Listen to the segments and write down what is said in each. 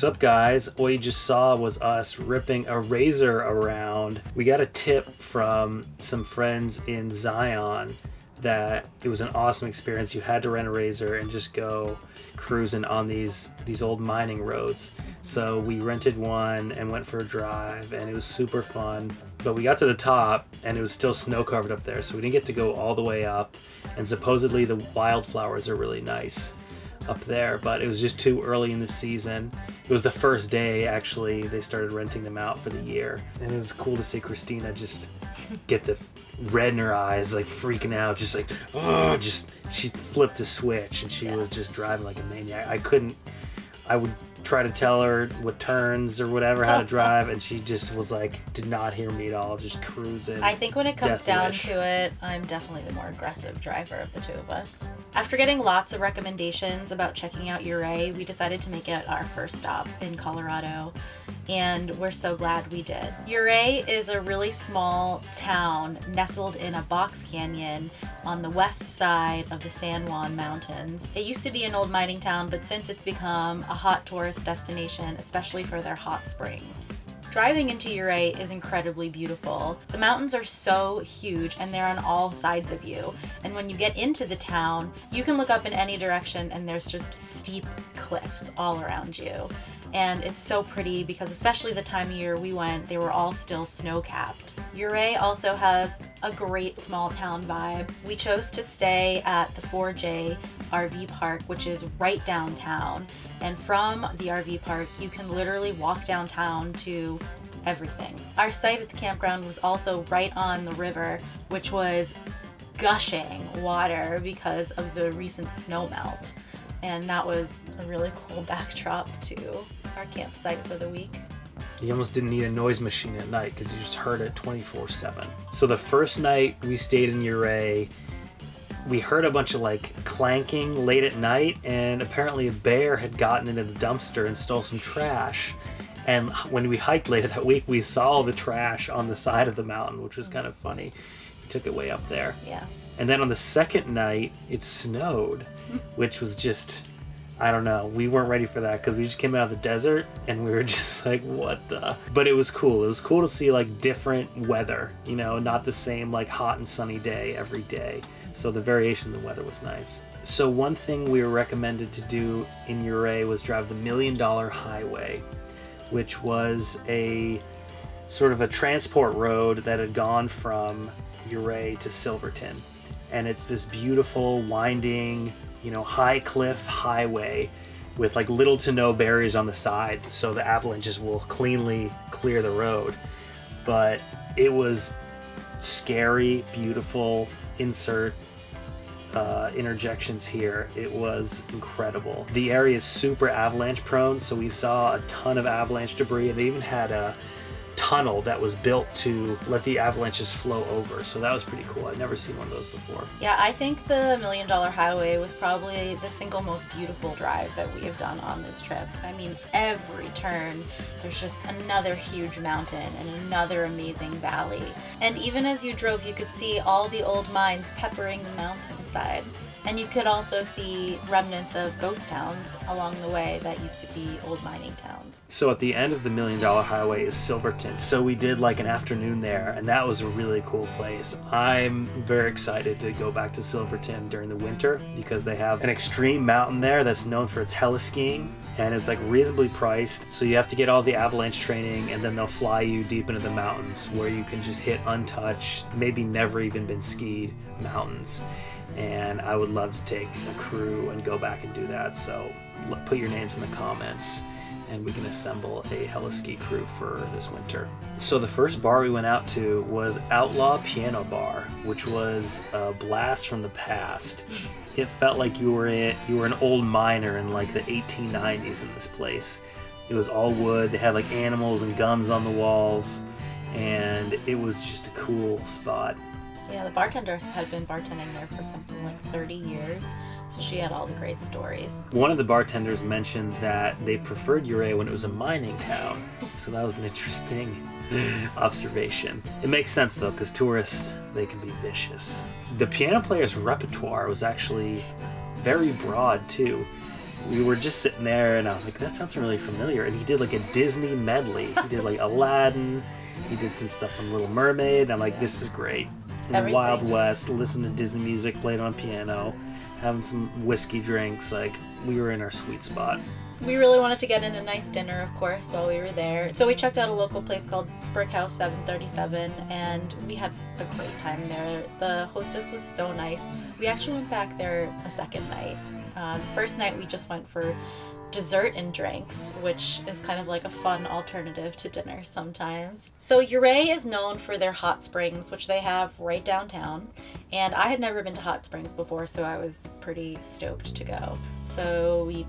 What's up, guys? All you just saw was us ripping a razor around. We got a tip from some friends in Zion that it was an awesome experience. You had to rent a razor and just go cruising on these old mining roads. So we rented one and went for a drive, and it was super fun. But we got to the top and it was still snow covered up there, so we didn't get to go all the way up. And supposedly the wildflowers are really nice up there, but it was just too early in the season. It was the first day, actually, they started renting them out for the year. And it was cool to see Christina just get the red in her eyes, like freaking out, just like, oh, she flipped a switch and she was just driving like a maniac. I would try to tell her what turns or whatever, how to drive, and she just was like, did not hear me at all, just cruising. I think when it comes down to it, I'm definitely the more aggressive driver of the two of us. After getting lots of recommendations about checking out Ouray, we decided to make it our first stop in Colorado, and we're so glad we did. Ouray is a really small town nestled in a box canyon on the west side of the San Juan Mountains. It used to be an old mining town, but since it's become a hot tourist destination, especially for their hot springs. Driving into Ouray is incredibly beautiful. The mountains are so huge and they're on all sides of you. And when you get into the town, you can look up in any direction and there's just steep cliffs all around you. And it's so pretty because especially the time of year we went, they were all still snow-capped. Ouray also has a great small town vibe. We chose to stay at the 4J RV park, which is right downtown. And from the RV park, you can literally walk downtown to everything. Our site at the campground was also right on the river, which was gushing water because of the recent snow melt. And that was a really cool backdrop to our campsite for the week. You almost didn't need a noise machine at night because you just heard it 24/7. So the first night we stayed in Ouray, we heard a bunch of like clanking late at night, and apparently a bear had gotten into the dumpster and stole some trash. And when we hiked later that week, we saw the trash on the side of the mountain, which was kind of funny. We took it way up there. Yeah. And then on the second night, it snowed, which was just, I don't know. We weren't ready for that because we just came out of the desert and we were just like, what the? But it was cool. It was cool to see like different weather, you know, not the same like hot and sunny day every day. So the variation in the weather was nice. So one thing we were recommended to do in Ouray was drive the $1 Million Highway, which was a sort of a transport road that had gone from Ouray to Silverton. And it's this beautiful, winding, you know, high cliff highway with like little to no barriers on the side, so the avalanches will cleanly clear the road. But it was scary, beautiful. Insert interjections here. It was incredible. The area is super avalanche prone, so we saw a ton of avalanche debris, and they even had a tunnel that was built to let the avalanches flow over, so that was pretty cool. I'd never seen one of those before. Yeah, I think the $1 Million Highway was probably the single most beautiful drive that we have done on this trip. I mean, every turn there's just another huge mountain and another amazing valley. And even as you drove, you could see all the old mines peppering the mountainside. And you could also see remnants of ghost towns along the way that used to be old mining towns. So at the end of the $1 Million Highway is Silverton. So we did like an afternoon there, and that was a really cool place. I'm very excited to go back to Silverton during the winter because they have an extreme mountain there that's known for its heliskiiing, and it's like reasonably priced. So you have to get all the avalanche training, and then they'll fly you deep into the mountains where you can just hit untouched, maybe never even been skied mountains. And I would love to take a crew and go back and do that. So put your names in the comments and we can assemble a heliski crew for this winter. So the first bar we went out to was Outlaw Piano Bar, which was a blast from the past. It felt like you were an old miner in like the 1890s in this place. It was all wood. They had like animals and guns on the walls, and it was just a cool spot. Yeah, the bartender had been bartending there for something like 30 years, so she had all the great stories. One of the bartenders mentioned that they preferred Ouray when it was a mining town, so that was an interesting observation. It makes sense though, because tourists, they can be vicious. The piano player's repertoire was actually very broad too. we were just sitting there, and I was like, that sounds really familiar. And he did like a Disney medley. He did like Aladdin. He did some stuff from Little Mermaid. I'm like, this is great. In the Wild West, listen to Disney music played on piano, having some whiskey drinks. Like, we were in our sweet spot. We really wanted to get in a nice dinner, of course, while we were there. So we checked out a local place called Brickhouse 737, and we had a great time there. The hostess was so nice. We actually went back there a second night. First night we just went for dessert and drinks, which is kind of like a fun alternative to dinner sometimes. So Ouray is known for their hot springs, which they have right downtown. And I had never been to hot springs before, so I was pretty stoked to go. So we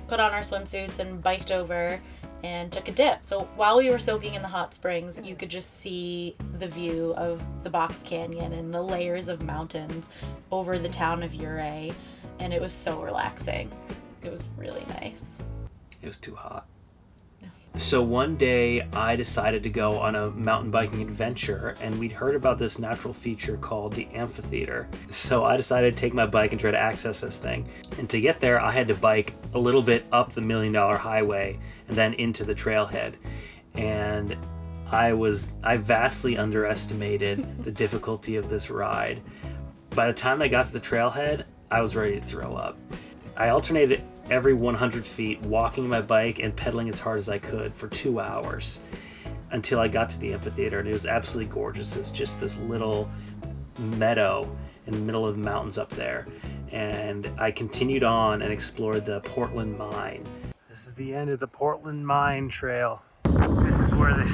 put on our swimsuits and biked over and took a dip. So while we were soaking in the hot springs, you could just see the view of the Box Canyon and the layers of mountains over the town of Ouray, and it was so relaxing. It was really nice. It was too hot. So one day I decided to go on a mountain biking adventure, and we'd heard about this natural feature called the Amphitheater. So I decided to take my bike and try to access this thing. And to get there, I had to bike a little bit up the $1 Million Highway and then into the trailhead. And I vastly underestimated the difficulty of this ride. By the time I got to the trailhead, I was ready to throw up. I alternated every 100 feet walking my bike and pedaling as hard as I could for 2 hours until I got to the amphitheater, and it was absolutely gorgeous. It was just this little meadow in the middle of the mountains up there, and I continued on and explored the Portland Mine. This is the end of the Portland Mine Trail. This is where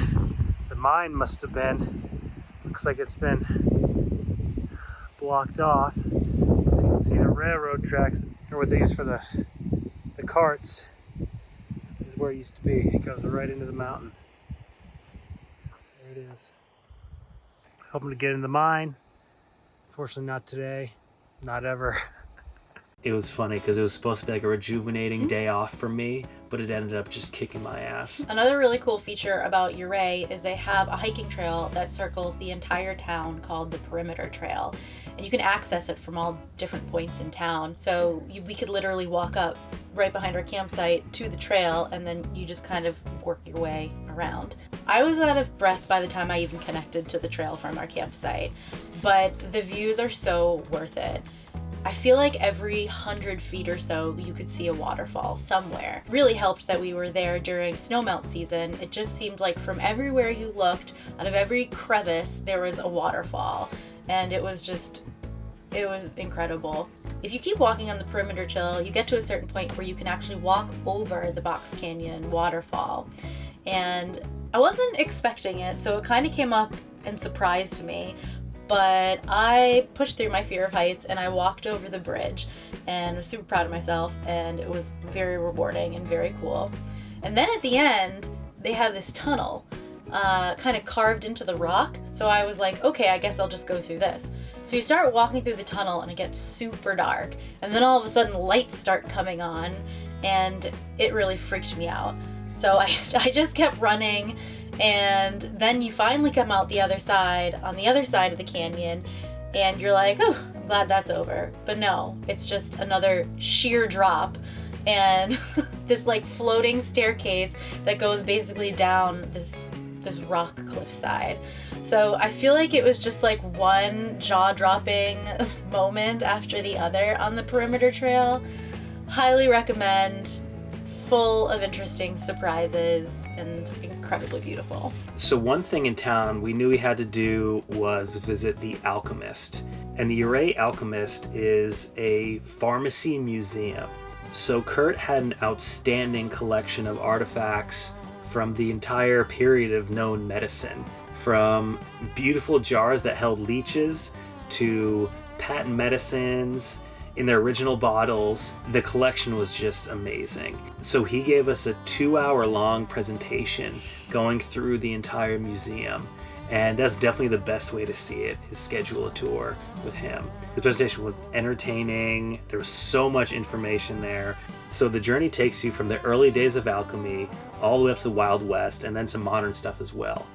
the mine must have been. Looks like it's been blocked off, so you can see the railroad tracks, or what they use for the carts. This is where it used to be. It goes right into the mountain. There it is. Hoping to get in the mine. Fortunately not today. Not ever. It was funny because it was supposed to be like a rejuvenating day off for me, but it ended up just kicking my ass. Another really cool feature about Ouray is they have a hiking trail that circles the entire town called the Perimeter Trail. And you can access it from all different points in town. So we could literally walk up right behind our campsite to the trail, and then you just kind of work your way around. I was out of breath by the time I even connected to the trail from our campsite, but the views are so worth it. I feel like every 100 feet or so you could see a waterfall somewhere. Really helped that we were there during snowmelt season. It just seemed like from everywhere you looked, out of every crevice, there was a waterfall. And it was incredible. If you keep walking on the Perimeter Trail, you get to a certain point where you can actually walk over the Box Canyon waterfall. And I wasn't expecting it, so it kind of came up and surprised me. But I pushed through my fear of heights and I walked over the bridge and was super proud of myself, and it was very rewarding and very cool. And then at the end, they had this tunnel kind of carved into the rock. So I was like, okay, I guess I'll just go through this. So you start walking through the tunnel and it gets super dark. And then all of a sudden lights start coming on, and it really freaked me out. So I just kept running. And then you finally come out the other side, on the other side of the canyon, and you're like, oh, I'm glad that's over. But no, it's just another sheer drop and this like floating staircase that goes basically down this rock cliffside. So I feel like it was just like one jaw-dropping moment after the other on the Perimeter Trail. Highly recommend. Full of interesting surprises and incredibly beautiful. So one thing in town we knew we had to do was visit the Alchemist. And the Ouray Alchemist is a pharmacy museum. So Kurt had an outstanding collection of artifacts from the entire period of known medicine. From beautiful jars that held leeches to patent medicines in their original bottles. The collection was just amazing. So he gave us a 2-hour-long presentation going through the entire museum. And that's definitely the best way to see it, is schedule a tour with him. The presentation was entertaining. There was so much information there. So the journey takes you from the early days of alchemy all the way up to the Wild West, and then some modern stuff as well.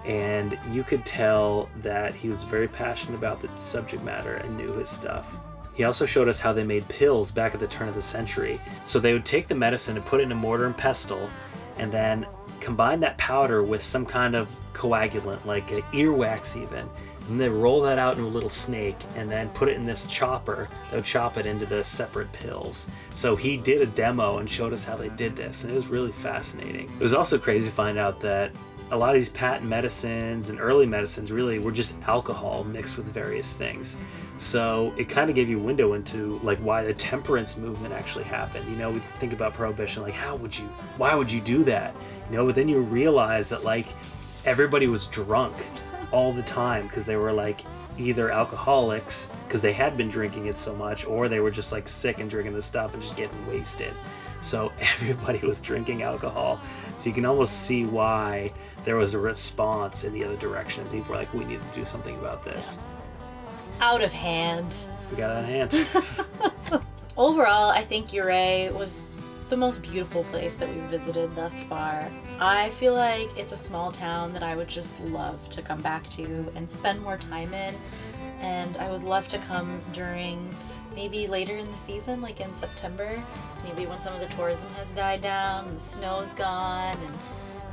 And you could tell that he was very passionate about the subject matter and knew his stuff. He also showed us how they made pills back at the turn of the century. So they would take the medicine and put it in a mortar and pestle, and then combine that powder with some kind of coagulant, like earwax even, and then roll that out in a little snake and then put it in this chopper that would chop it into the separate pills. So he did a demo and showed us how they did this, and it was really fascinating. It was also crazy to find out that a lot of these patent medicines and early medicines really were just alcohol mixed with various things. So it kind of gave you a window into like why the temperance movement actually happened. You know, we think about prohibition, like why would you do that? You know, but then you realize that like everybody was drunk all the time because they were like either alcoholics because they had been drinking it so much, or they were just like sick and drinking this stuff and just getting wasted. So everybody was drinking alcohol. So you can almost see why there was a response in the other direction. People were like, we need to do something about this. Yeah. Out of hand. We got out of hand. Overall, I think Ouray was the most beautiful place that we've visited thus far. I feel like it's a small town that I would just love to come back to and spend more time in, and I would love to come during maybe later in the season, like in September, maybe when some of the tourism has died down and the snow's gone and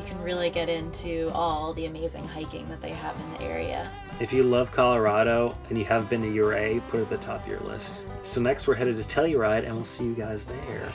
you can really get into all the amazing hiking that they have in the area. If you love Colorado and you haven't been to Ouray, put it at the top of your list. So next we're headed to Telluride, and we'll see you guys there.